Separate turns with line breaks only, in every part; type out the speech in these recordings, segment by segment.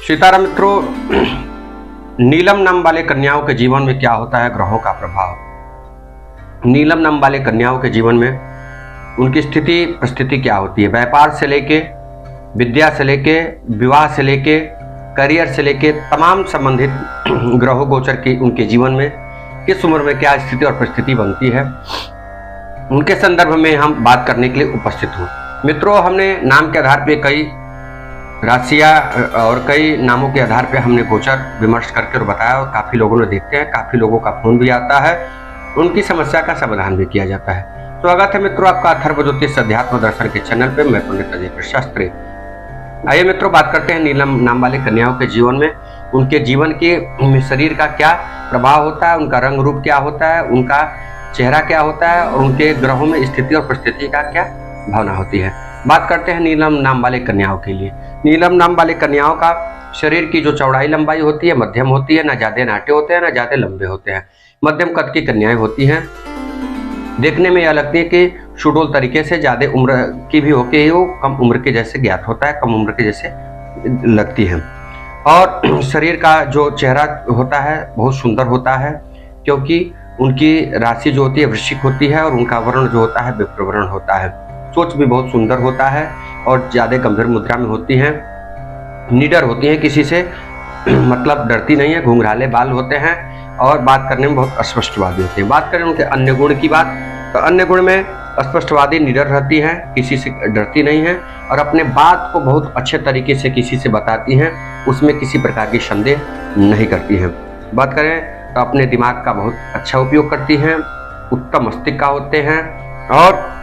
सीताराम मित्रों, नीलम नाम वाले कन्याओं के जीवन में क्या होता है? ग्रहों का प्रभाव। नीलम नाम वाले कन्याओं के जीवन में उनकी स्थिति परिस्थिति क्या होती है? व्यापार से लेके, विद्या से लेके, विवाह से लेके, करियर से लेके तमाम संबंधित ग्रहों गोचर की उनके जीवन में किस उम्र में क्या स्थिति और परिस्थिति बनती है, उनके संदर्भ में हम बात करने के लिए उपस्थित हूँ। मित्रों, हमने नाम के आधार पर कई राशियाँ और कई नामों के आधार पर हमने गोचर विमर्श करके और बताया, और काफ़ी लोगों ने देखते हैं, काफ़ी लोगों का फोन भी आता है, उनकी समस्या का समाधान भी किया जाता है। स्वागत है मित्रों आपका अथर्व ज्योतिष अध्यात्म दर्शन के चैनल पे। मैं पंडित अजय शास्त्री। आइए मित्रों, बात करते हैं नीलम नाम वाले कन्याओं के जीवन में उनके जीवन के शरीर का क्या प्रभाव होता है, उनका रंग रूप क्या होता है, उनका चेहरा क्या होता है, और उनके ग्रहों में स्थिति और परिस्थिति का क्या भावना होती है। बात करते हैं नीलम नाम वाले कन्याओं के लिए। नीलम नाम वाले कन्याओं का शरीर की जो चौड़ाई लंबाई होती है मध्यम होती है, ना ज्यादा नाटे होते हैं ना ज्यादा लंबे होते हैं, मध्यम कद की कन्याएं होती हैं। देखने में यह लगती है कि सुडौल तरीके से, ज्यादा उम्र की भी होके ही वो कम उम्र के जैसे ज्ञात होता है, कम उम्र के जैसे लगती है। और शरीर का जो चेहरा होता है बहुत सुंदर होता है, क्योंकि उनकी राशि जो होती है वृश्चिक होती है और उनका वर्ण जो होता है विप्र वर्ण होता है। सोच भी बहुत सुंदर होता है और ज्यादा गंभीर मुद्रा में होती हैं, निडर होती हैं, किसी से मतलब डरती नहीं है, घुंघराले बाल होते हैं और बात करने में बहुत स्पष्टवादी होते हैं। बात करें उनके अन्य गुण की बात, तो अन्य गुण में स्पष्टवादी, निडर रहती हैं, किसी से डरती नहीं है और अपने बात को बहुत अच्छे तरीके से किसी से बताती हैं, उसमें किसी प्रकार की संदेह नहीं करती हैं। बात करें तो अपने दिमाग का बहुत अच्छा उपयोग करती हैं, उत्तम मस्तिष्क का होते हैं और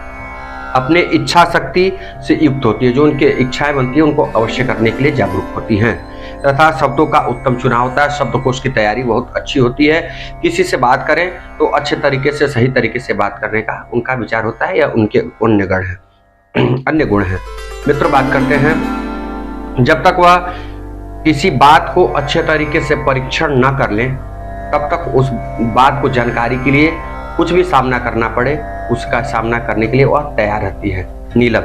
अपने इच्छा शक्ति से युक्त होती है। जो उनके इच्छाएं बनती है उनको अवश्य करने के लिए जागरूक होती हैं, तथा शब्दों का उत्तम चुनाव होता है, शब्दकोश की तैयारी बहुत अच्छी होती है। किसी से बात करें तो अच्छे तरीके से, सही तरीके से बात करने का उनका विचार होता है, या उनके अन्य गुण हैं अन्य गुण हैं। मित्रों, बात करते हैं, जब तक वह किसी बात को अच्छे तरीके से परीक्षण न कर लें तब तक उस बात को जानकारी के लिए कुछ भी सामना करना पड़े, उसका सामना करने के लिए वह तैयार रहती है नीलम।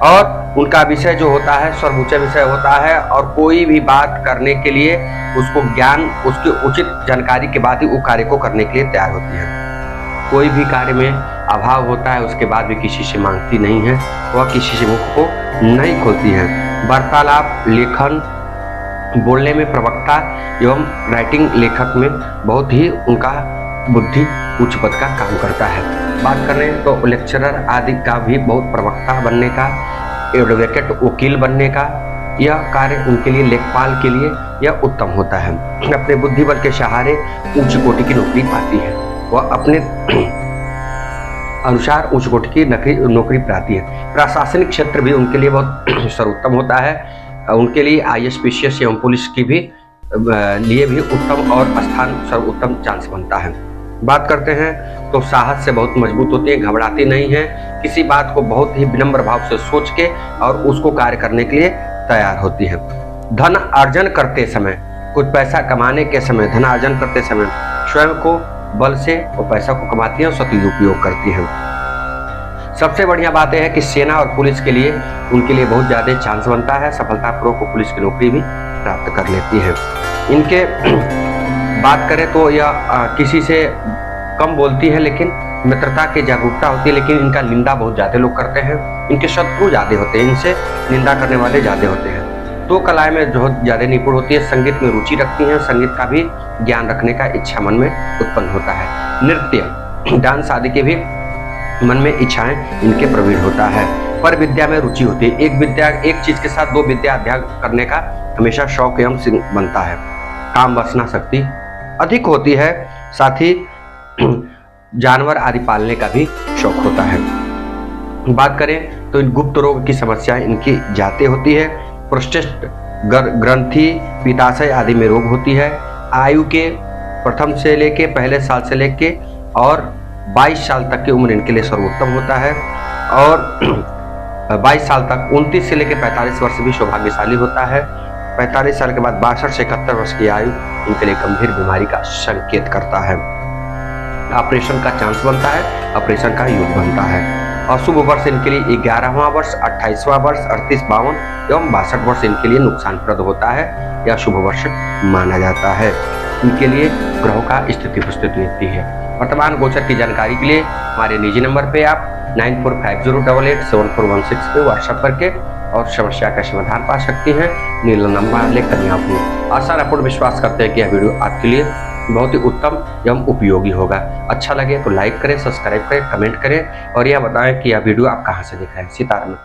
और उनका विषय जो होता है सर्वोच्च विषय होता है, और कोई भी बात करने के लिए उसको ज्ञान, उसकी उचित जानकारी के बाद ही वो कार्य को करने के लिए तैयार होती है। कोई भी कार्य में अभाव होता है उसके बाद भी किसी से मांगती नहीं है, वह किसी से मुख को नहीं खोलती है। वार्तालाप, लेखन, बोलने में प्रवक्ता एवं राइटिंग लेखक में बहुत ही उनका बुद्धि उच्च पद का काम करता है। बात करें तो लेक्चरर आदि का भी बहुत प्रवक्ता बनने का, एडवोकेट वकील बनने का यह कार्य उनके लिए, लेखपाल के लिए यह उत्तम होता है। अपने बुद्धि बल के सहारे उच्च कोटि की नौकरी पाती है, वह अपने अनुसार उच्च कोटि की नौकरी पाती है। प्रशासनिक क्षेत्र भी उनके लिए बहुत सर्वोत्तम होता है, उनके लिए IAS, PCS एवं पुलिस की भी लिए भी उत्तम और स्थान सर्वोत्तम चांस बनता है। बात करते हैं तो साहस से बहुत मजबूत होती है, घबराती नहीं है, किसी बात को बहुत ही विनम्र भाव से सोच के और उसको कार्य करने के लिए तैयार होती है। धन अर्जन करते समय, कुछ पैसा कमाने के समय, धन अर्जन करते समय स्वयं को बल से वो पैसा को कमाती है और सदुपयोग करती है। सबसे बढ़िया बात यह है कि सेना और पुलिस के लिए उनके लिए बहुत ज्यादा चांस बनता है, सफलतापूर्वक वो पुलिस की नौकरी भी प्राप्त कर लेती है। इनके बात करें तो यह किसी से कम बोलती है, लेकिन मित्रता की जागरूकता होती है, लेकिन इनका निंदा बहुत ज्यादा लोग करते हैं, इनके शत्रु ज्यादा होते हैं, इनसे निंदा करने वाले ज्यादा होते हैं। तो कलाएं में बहुत ज्यादा निपुण होती है, संगीत में रुचि रखती हैं, संगीत का भी ज्ञान रखने का इच्छा मन में उत्पन्न होता है। नृत्य, डांस आदि के भी मन में इच्छाएं इनके प्रवीण होता है। पर विद्या में रुचि होती है, एक चीज के साथ दो विद्या अध्ययन करने का हमेशा शौक एवं बनता है। काम वासना शक्ति अधिक होती है, साथ ही जानवर आदि पालने का भी शौक होता है। बात करें तो इन गुप्त रोग की समस्याएं इनकी जाते होती है, प्रोस्टेट ग्रंथि, पित्ताशय आदि में रोग होती है। आयु के प्रथम से लेके, पहले साल से लेके और 22 साल तक की उम्र इनके लिए सर्वोत्तम होता है, और 22 साल तक 29 से लेकर 45 वर्ष भी सौभाग्यशाली होता है। 45 साल के बाद 62 से 71 वर्ष की आयु इनके लिए गंभीर बीमारी का संकेत करता है। ऑपरेशन का चांस बनता है, ऑपरेशन का योग बनता है। अशुभ वर्ष इनके लिए 11वां वर्ष, 28वां वर्ष, 38, 52 एवं 62 वर्ष इनके लिए नुकसानप्रद होता है। यह शुभ वर्ष माना जाता है। इनके लिए ग्रहों का स्थिति प्रस्तुति नीति है। वर्तमान गोचर की जानकारी के लिए हमारे निजी नंबर पे आप 9450887416 पे व्हाट्सएप करके और समस्या का समाधान पा सकती हैं नीलम नंबर वाले कन्याओं की। आशा और पूर्ण विश्वास करते हैं कि यह वीडियो आपके लिए बहुत ही उत्तम एवं उपयोगी होगा। अच्छा लगे तो लाइक करें, सब्सक्राइब करें, कमेंट करें और यह बताएं कि यह वीडियो आप कहां से देख रहे हैं। सीताराम।